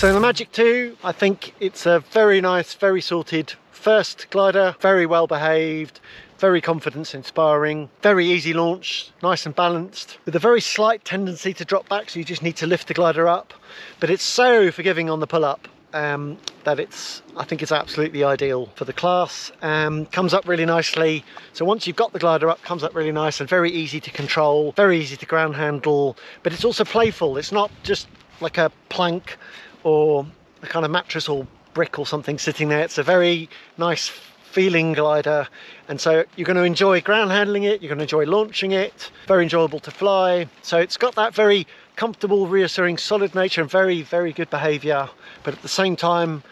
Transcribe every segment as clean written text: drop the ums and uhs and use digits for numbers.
So the Magic 2, I think it's a very nice, very sorted first glider, very well behaved, very confidence inspiring, very easy launch, nice and balanced, with a very slight tendency to drop back, so you just need to lift the glider up. But it's so forgiving on the pull-up that I think it's absolutely ideal for the class. Comes up really nicely, so once you've got the glider up, comes up really nice and very easy to control, very easy to ground handle, but it's also playful. It's not just like a plank or a kind of mattress or brick or something sitting there. It's a very nice feeling glider, and so you're going to enjoy ground handling it, you're going to enjoy launching it, very enjoyable to fly. So it's got that very comfortable, reassuring, solid nature and very, very good behavior, but at the same time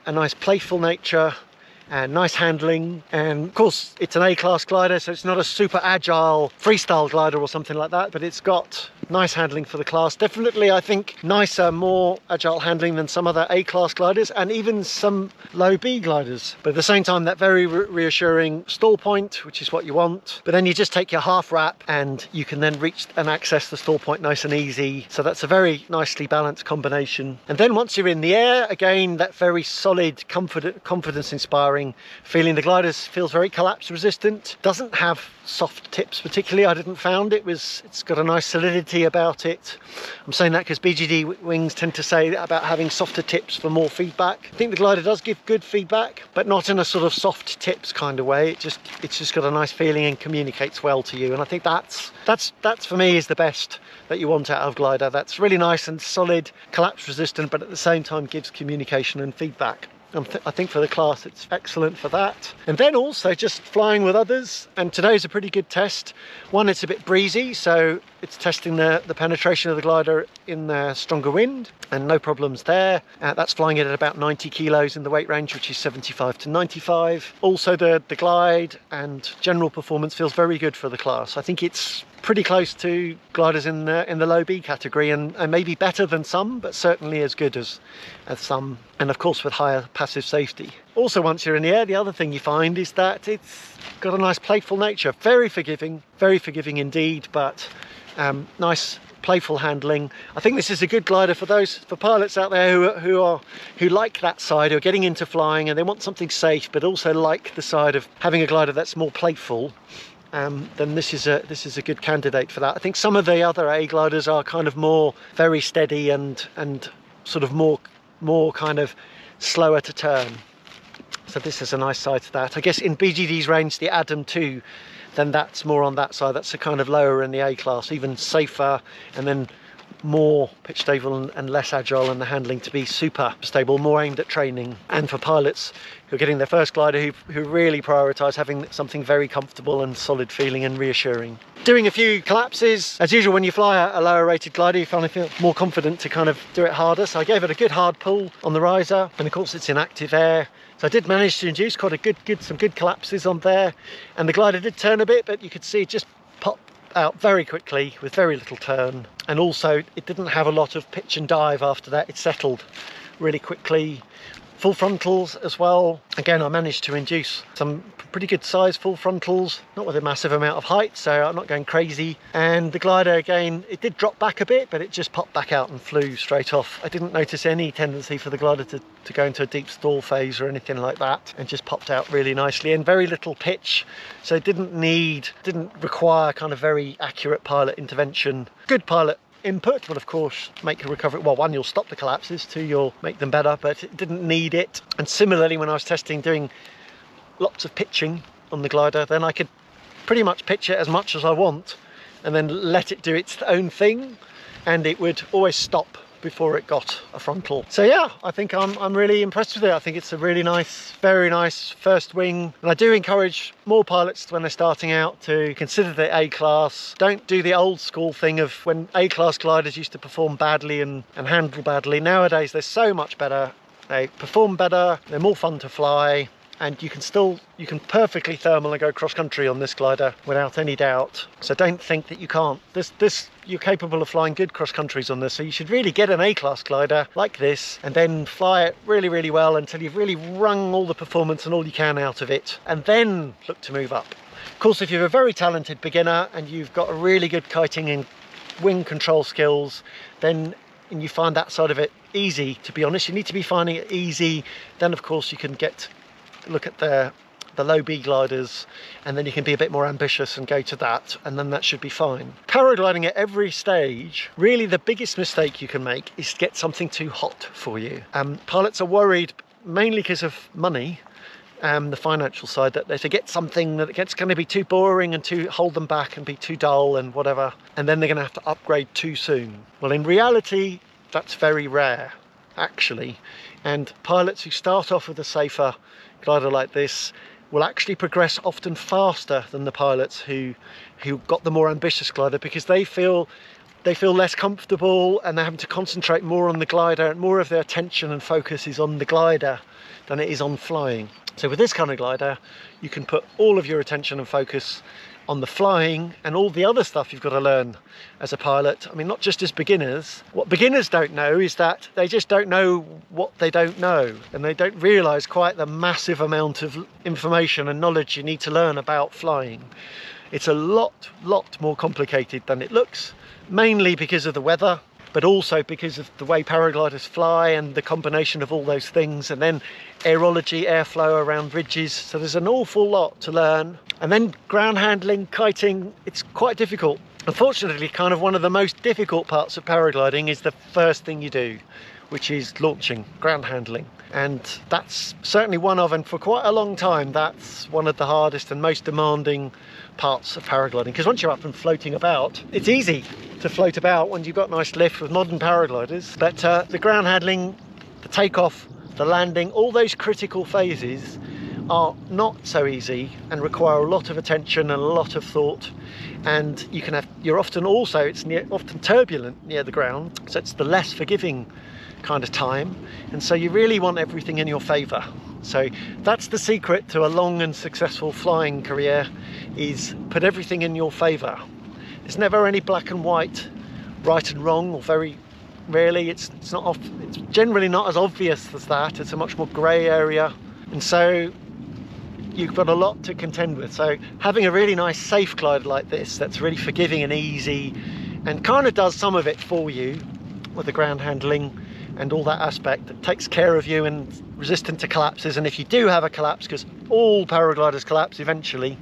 a nice playful nature and nice handling. And of course it's an A-class glider, so it's not a super agile freestyle glider or something like that, but it's got nice handling for the class. Definitely, I think, nicer, more agile handling than some other A-class gliders and even some low B gliders. But at the same time, that very reassuring stall point, which is what you want. But then you just take your half wrap and you can then reach and access the stall point nice and easy. So that's a very nicely balanced combination. And then once you're in the air, again, that very solid, confidence inspiring feeling. The glider feels very collapse resistant, doesn't have soft tips particularly. I didn't found it's got a nice solidity about it. I'm saying that because BGD wings tend to say about having softer tips for more feedback. I think the glider does give good feedback, but not in a sort of soft tips kind of way. It's just got a nice feeling and communicates well to you, and I think that's for me is the best that you want out of glider. That's really nice and solid, collapse resistant, but at the same time gives communication and feedback. I think for the class it's excellent for that. And then also just flying with others, and today's a pretty good test. One, it's a bit breezy, so it's testing the penetration of the glider in the stronger wind, and no problems there. That's flying it at about 90 kilos in the weight range, which is 75 to 95. Also the glide and general performance feels very good for the class. I think it's pretty close to gliders in the low B category, and maybe better than some, but certainly as good as some, and of course with higher passive safety. Also, once you're in the air, the other thing you find is that it's got a nice playful nature, very forgiving indeed, but nice playful handling. I think this is a good glider for pilots out there who like that side, who are getting into flying and they want something safe, but also like the side of having a glider that's more playful. Then this is a good candidate for that. I think some of the other A gliders are kind of more very steady and sort of more kind of slower to turn. So this is a nice side to that. I guess in BGD's range, the Adam 2, then that's more on that side. That's a kind of lower in the A class, even safer, and then more pitch stable and less agile, and the handling to be super stable, more aimed at training. And for pilots who are getting their first glider, who really prioritise having something very comfortable and solid feeling and reassuring. Doing a few collapses. As usual, when you fly a lower rated glider, you finally feel more confident to kind of do it harder. So I gave it a good hard pull on the riser, and of course it's in active air. So I did manage to induce quite some good collapses on there, and the glider did turn a bit, but you could see it just pop out very quickly with very little turn. And also it didn't have a lot of pitch and dive after that. It settled really quickly. Full frontals as well. Again, I managed to induce some pretty good size full frontals, not with a massive amount of height, so I'm not going crazy. And the glider, again, it did drop back a bit, but it just popped back out and flew straight off. I didn't notice any tendency for the glider to go into a deep stall phase or anything like that, and just popped out really nicely, and very little pitch, so it didn't require kind of very accurate pilot intervention. Good pilot input, but of course make a recovery. Well, one, you'll stop the collapses, two, you'll make them better, but it didn't need it. And similarly, when I was testing doing lots of pitching on the glider, then I could pretty much pitch it as much as I want and then let it do its own thing, and it would always stop before it got a frontal. So yeah, I think I'm really impressed with it. I think it's a really nice, very nice first wing, and I do encourage more pilots when they're starting out to consider the A class. Don't do the old school thing of when A class gliders used to perform badly and handle badly. Nowadays they're so much better, they perform better, they're more fun to fly, and you can perfectly thermal and go cross country on this glider without any doubt. So don't think that you can't. You're capable of flying good cross countries on this, so you should really get an A-class glider like this and then fly it really, really well until you've really wrung all the performance and all you can out of it, and then look to move up. Of course, if you're a very talented beginner and you've got a really good kiting and wing control skills, then and you find that side of it easy, to be honest. You need to be finding it easy. Then of course you can look at the low B gliders, and then you can be a bit more ambitious and go to that, and then that should be fine. Paragliding at every stage, really the biggest mistake you can make is to get something too hot for you. Pilots are worried, mainly because of money, the financial side, that they get something that gets going to be too boring and to hold them back and be too dull and whatever, and then they're going to have to upgrade too soon. Well, in reality, that's very rare, actually, and pilots who start off with a safer glider like this will actually progress often faster than the pilots who got the more ambitious glider, because they feel less comfortable and they're having to concentrate more on the glider, and more of their attention and focus is on the glider than it is on flying. So with this kind of glider, you can put all of your attention and focus on the flying and all the other stuff you've got to learn as a pilot. I mean, not just as beginners. What beginners don't know is that they just don't know what they don't know, and they don't realise quite the massive amount of information and knowledge you need to learn about flying. It's a lot more complicated than it looks, mainly because of the weather, but also because of the way paragliders fly and the combination of all those things, and then aerology, airflow around ridges. So there's an awful lot to learn. And then ground handling, kiting, it's quite difficult. Unfortunately, kind of one of the most difficult parts of paragliding is the first thing you do, which is launching, ground handling. And that's certainly one of, and for quite a long time, that's one of the hardest and most demanding parts of paragliding. Because once you're up and floating about, it's easy to float about when you've got nice lift with modern paragliders. But the ground handling, the takeoff, the landing, all those critical phases are not so easy and require a lot of attention and a lot of thought. And you're often also, often turbulent near the ground, so it's the less forgiving kind of time, and so you really want everything in your favor. So that's the secret to a long and successful flying career, is put everything in your favor. There's never any black and white, right and wrong, or very rarely. It's generally not as obvious as that. It's a much more grey area, and so you've got a lot to contend with. So having a really nice safe glider like this, that's really forgiving and easy, and kind of does some of it for you with the ground handling and all that aspect, that takes care of you and resistant to collapses. And if you do have a collapse, because all paragliders collapse eventually,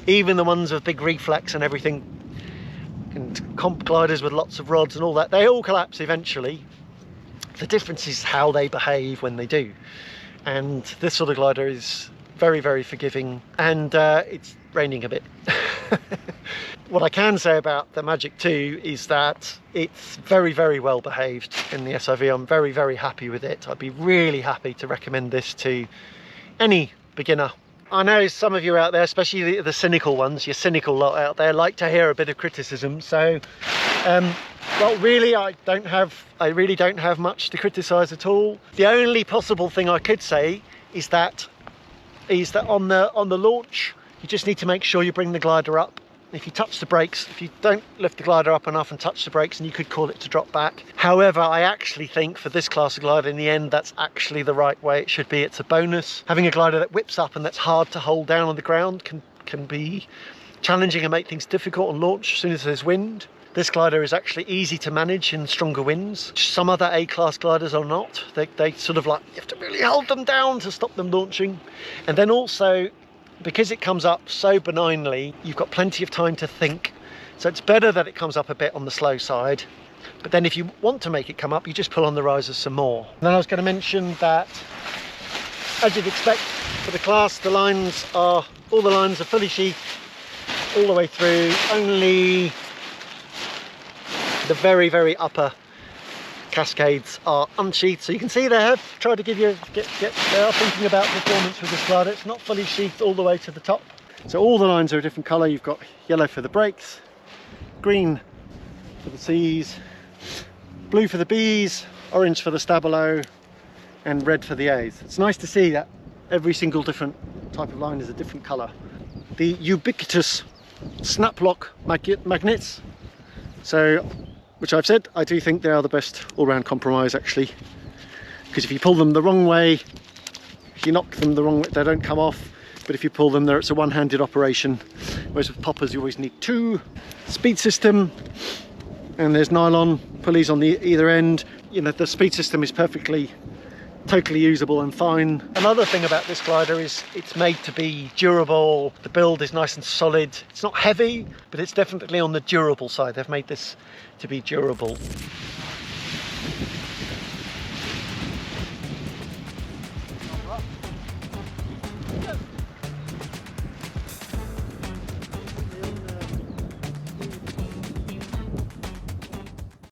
even the ones with big reflex and everything, and comp gliders with lots of rods and all that, they all collapse eventually. The difference is how they behave when they do. And this sort of glider is very, very forgiving, and it's raining a bit. What I can say about the Magic 2 is that it's very, very well behaved in the SIV. I'm very, very happy with it. I'd be really happy to recommend this to any beginner. I know some of you out there, especially the cynical ones, your cynical lot out there, like to hear a bit of criticism. So, well, really, I really don't have much to criticise at all. The only possible thing I could say is that on the launch, you just need to make sure you bring the glider up. If you touch the brakes, if you don't lift the glider up enough and touch the brakes, and you could call it to drop back. However, I actually think for this class of glider, in the end, that's actually the right way it should be. It's a bonus. Having a glider that whips up and that's hard to hold down on the ground can be challenging and make things difficult on launch as soon as there's wind. This glider is actually easy to manage in stronger winds. Some other A-class gliders are not. They sort of like, you have to really hold them down to stop them launching. And then also, because it comes up so benignly, you've got plenty of time to think. So it's better that it comes up a bit on the slow side. But then if you want to make it come up, you just pull on the risers some more. And then I was going to mention that, as you'd expect for the class, all the lines are fully sheathed all the way through. Only the very, very upper cascades are unsheathed, so you can see they have tried to they are thinking about performance with this glider. It's not fully sheathed all the way to the top. So all the lines are a different colour. You've got yellow for the brakes, green for the C's, blue for the B's, orange for the stabilo, and red for the A's. It's nice to see that every single different type of line is a different colour. The ubiquitous snap lock magnets, which I've said, I do think they are the best all-round compromise actually, because if you pull them the wrong way, if you knock them the wrong way, they don't come off, but if you pull them there, it's a one-handed operation, whereas with poppers you always need two. Speed system, and there's nylon pulleys on the either end. You know, the speed system is totally usable and fine. Another thing about this glider is it's made to be durable. The build is nice and solid. It's not heavy, but it's definitely on the durable side. They've made this to be durable.